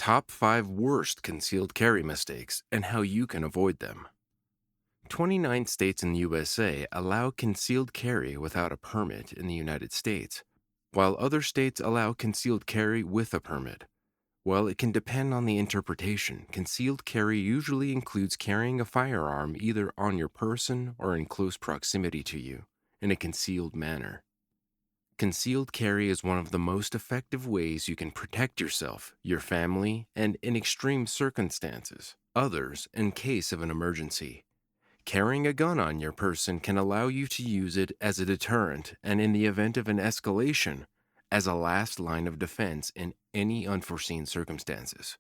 Top 5 worst concealed carry mistakes and how you can avoid them. 29 states in the USA allow concealed carry without a permit in the United States, while other states allow concealed carry with a permit. While it can depend on the interpretation, concealed carry usually includes carrying a firearm either on your person or in close proximity to you, in a concealed manner. Concealed carry is one of the most effective ways you can protect yourself, your family, and in extreme circumstances, others in case of an emergency. Carrying a gun on your person can allow you to use it as a deterrent and, in the event of an escalation, as a last line of defense in any unforeseen circumstances.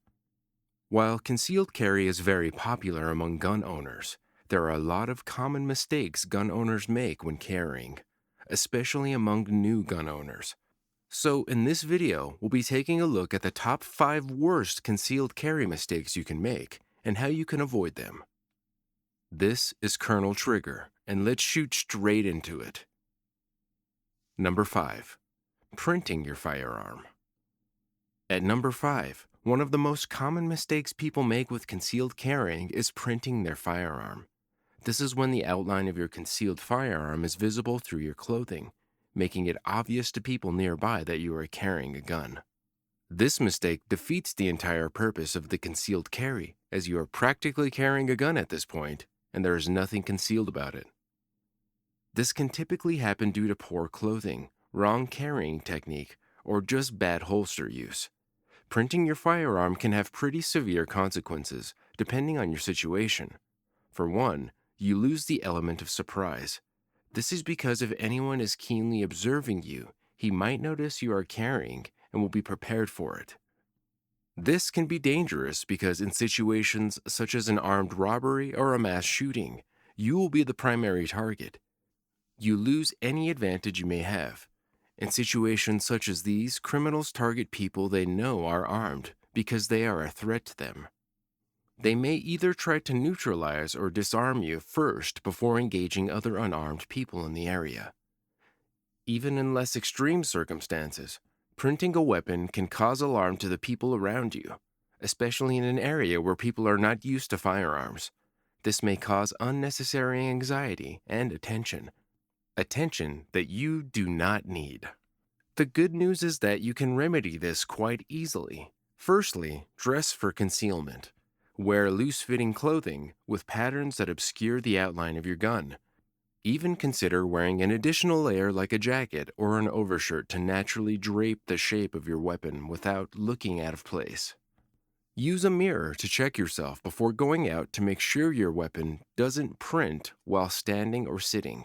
While concealed carry is very popular among gun owners, there are a lot of common mistakes gun owners make when carrying, especially among new gun owners. So, in this video, we'll be taking a look at the top 5 worst concealed carry mistakes you can make and how you can avoid them. This is Colonel Trigger, and let's shoot straight into it. Number 5. Printing your firearm. At number 5, one of the most common mistakes people make with concealed carrying is printing their firearm. This is when the outline of your concealed firearm is visible through your clothing, making it obvious to people nearby that you are carrying a gun. This mistake defeats the entire purpose of the concealed carry, as you are practically carrying a gun at this point, and there is nothing concealed about it. This can typically happen due to poor clothing, wrong carrying technique, or just bad holster use. Printing your firearm can have pretty severe consequences, depending on your situation. For one, you lose the element of surprise. This is because if anyone is keenly observing you, he might notice you are carrying and will be prepared for it. This can be dangerous because in situations such as an armed robbery or a mass shooting, you will be the primary target. You lose any advantage you may have. In situations such as these, criminals target people they know are armed because they are a threat to them. They may either try to neutralize or disarm you first before engaging other unarmed people in the area. Even in less extreme circumstances, printing a weapon can cause alarm to the people around you, especially in an area where people are not used to firearms. This may cause unnecessary anxiety and attention that you do not need. The good news is that you can remedy this quite easily. Firstly, dress for concealment. Wear loose-fitting clothing with patterns that obscure the outline of your gun. Even consider wearing an additional layer like a jacket or an overshirt to naturally drape the shape of your weapon without looking out of place. Use a mirror to check yourself before going out to make sure your weapon doesn't print while standing or sitting.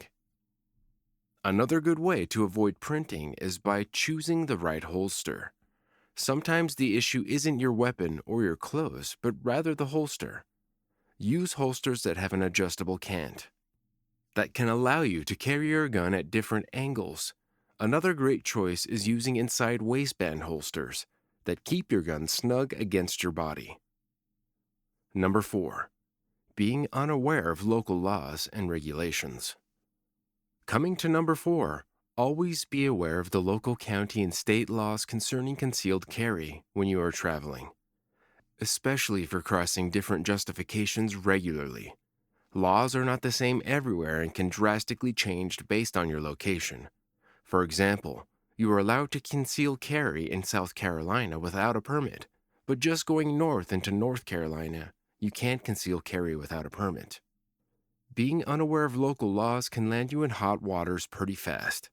Another good way to avoid printing is by choosing the right holster. Sometimes the issue isn't your weapon or your clothes, but rather the holster. Use holsters that have an adjustable cant that can allow you to carry your gun at different angles. Another great choice is using inside waistband holsters that keep your gun snug against your body. Number 4. Being unaware of local laws and regulations. Coming to number 4, always be aware of the local county and state laws concerning concealed carry when you are traveling, especially for crossing different justifications regularly. Laws are not the same everywhere and can drastically change based on your location. For example, you are allowed to conceal carry in South Carolina without a permit, but just going north into North Carolina, you can't conceal carry without a permit. Being unaware of local laws can land you in hot waters pretty fast.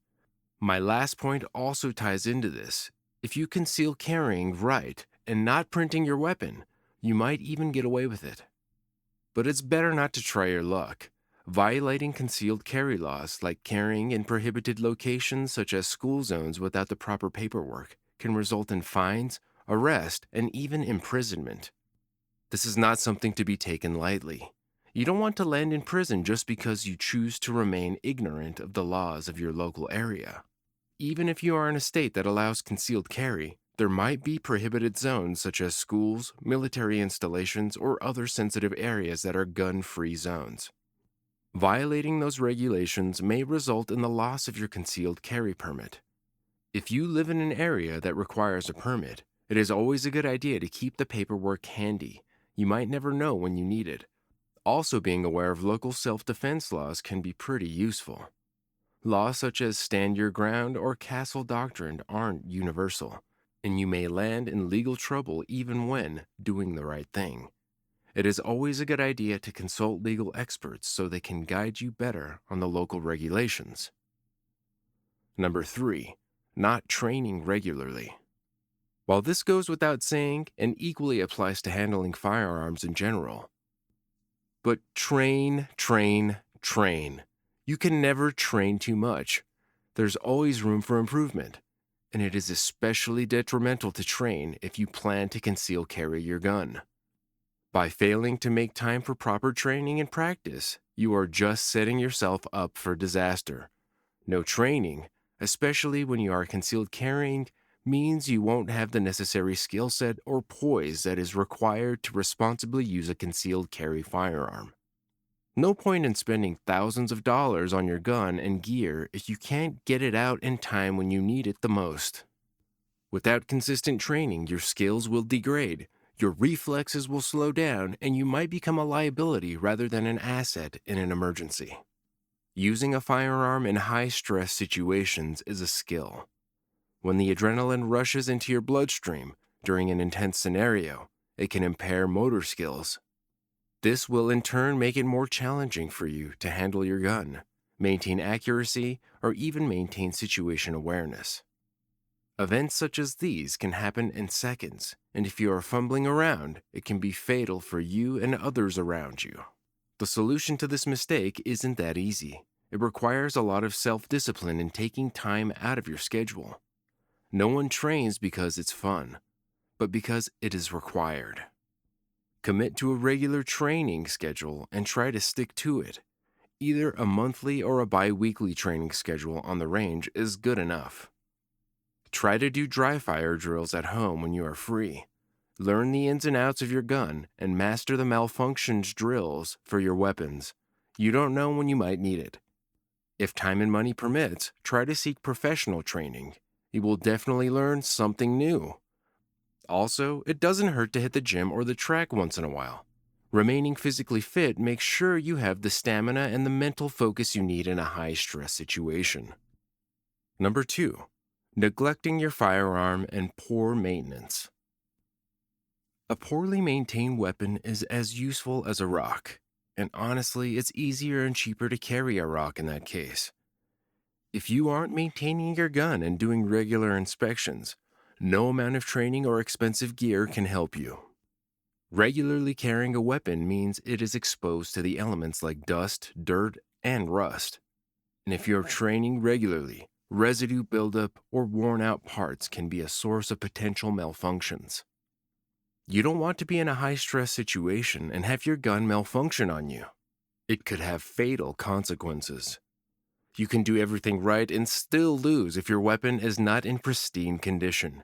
My last point also ties into this. If you conceal carrying right and not printing your weapon, you might even get away with it. But it's better not to try your luck. Violating concealed carry laws, like carrying in prohibited locations such as school zones without the proper paperwork, can result in fines, arrest, and even imprisonment. This is not something to be taken lightly. You don't want to land in prison just because you choose to remain ignorant of the laws of your local area. Even if you are in a state that allows concealed carry, there might be prohibited zones such as schools, military installations, or other sensitive areas that are gun-free zones. Violating those regulations may result in the loss of your concealed carry permit. If you live in an area that requires a permit, It is always a good idea to keep the paperwork handy. You might never know when you need it. Also, being aware of local self-defense laws can be pretty useful. Laws such as stand your ground or castle doctrine aren't universal, and you may land in legal trouble even when doing the right thing. It is always a good idea to consult legal experts so they can guide you better on the local regulations. Number 3, not training regularly. While this goes without saying and equally applies to handling firearms in general, but train, train, train. You can never train too much. There's always room for improvement, and it is especially detrimental to train if you plan to conceal carry your gun. By failing to make time for proper training and practice, you are just setting yourself up for disaster. No training, especially when you are concealed carrying, means you won't have the necessary skill set or poise that is required to responsibly use a concealed carry firearm. No point in spending thousands of dollars on your gun and gear if you can't get it out in time when you need it the most. Without consistent training, your skills will degrade, your reflexes will slow down, and you might become a liability rather than an asset in an emergency. Using a firearm in high-stress situations is a skill. When the adrenaline rushes into your bloodstream during an intense scenario, it can impair motor skills. This will in turn make it more challenging for you to handle your gun, maintain accuracy, or even maintain situation awareness. Events such as these can happen in seconds, and if you are fumbling around, it can be fatal for you and others around you. The solution to this mistake isn't that easy. It requires a lot of self-discipline and taking time out of your schedule. No one trains because it's fun, but because it is required. Commit to a regular training schedule and try to stick to it. Either a monthly or a bi-weekly training schedule on the range is good enough. Try to do dry fire drills at home when you are free. Learn the ins and outs of your gun and master the malfunctions drills for your weapons. You don't know when you might need it. If time and money permits, try to seek professional training. You will definitely learn something new. Also, it doesn't hurt to hit the gym or the track once in a while. Remaining physically fit makes sure you have the stamina and the mental focus you need in a high-stress situation. Number 2, neglecting your firearm and poor maintenance. A poorly maintained weapon is as useful as a rock, and honestly, it's easier and cheaper to carry a rock in that case. If you aren't maintaining your gun and doing regular inspections, no amount of training or expensive gear can help you. Regularly carrying a weapon means it is exposed to the elements like dust, dirt, and rust. And if you're training regularly, residue buildup or worn-out parts can be a source of potential malfunctions. You don't want to be in a high-stress situation and have your gun malfunction on you. It could have fatal consequences. You can do everything right and still lose if your weapon is not in pristine condition.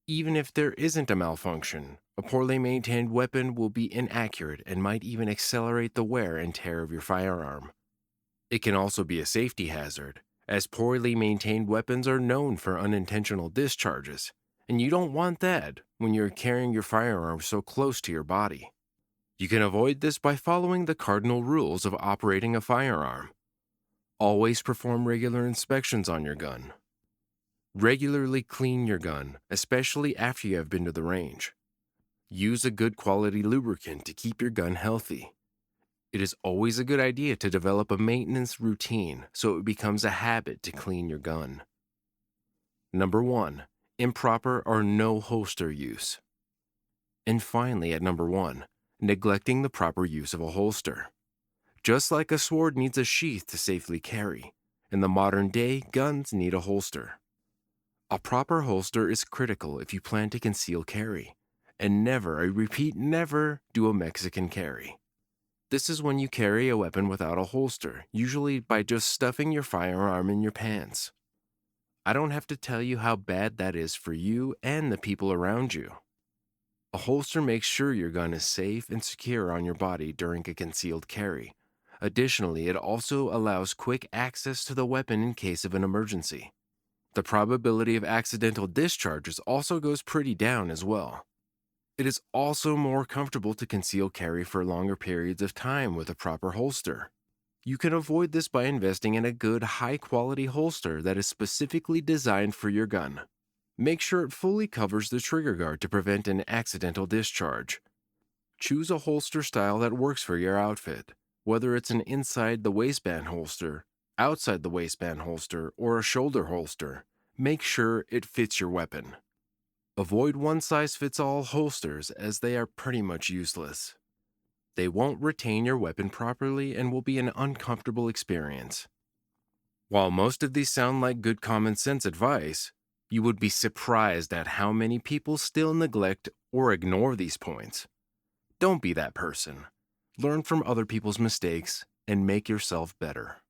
Even if there isn't a malfunction, a poorly maintained weapon will be inaccurate and might even accelerate the wear and tear of your firearm. It can also be a safety hazard, as poorly maintained weapons are known for unintentional discharges, and you don't want that when you're carrying your firearm so close to your body. You can avoid this by following the cardinal rules of operating a firearm. Always perform regular inspections on your gun. Regularly clean your gun, especially after you have been to the range. Use a good quality lubricant to keep your gun healthy. It is always a good idea to develop a maintenance routine so it becomes a habit to clean your gun. Number 1, improper or no holster use. And finally, at number 1, neglecting the proper use of a holster. Just like a sword needs a sheath to safely carry, in the modern day, guns need a holster. A proper holster is critical if you plan to conceal carry, and never, I repeat, never do a Mexican carry. This is when you carry a weapon without a holster, usually by just stuffing your firearm in your pants. I don't have to tell you how bad that is for you and the people around you. A holster makes sure your gun is safe and secure on your body during a concealed carry. Additionally, it also allows quick access to the weapon in case of an emergency. The probability of accidental discharges also goes pretty down as well. It is also more comfortable to conceal carry for longer periods of time with a proper holster. You can avoid this by investing in a good, high quality holster that is specifically designed for your gun. Make sure it fully covers the trigger guard to prevent an accidental discharge. Choose a holster style that works for your outfit, whether it's an inside the waistband holster, outside the waistband holster, or a shoulder holster. Make sure it fits your weapon. Avoid one-size-fits-all holsters as they are pretty much useless. They won't retain your weapon properly and will be an uncomfortable experience. While most of these sound like good common sense advice, you would be surprised at how many people still neglect or ignore these points. Don't be that person. Learn from other people's mistakes and make yourself better.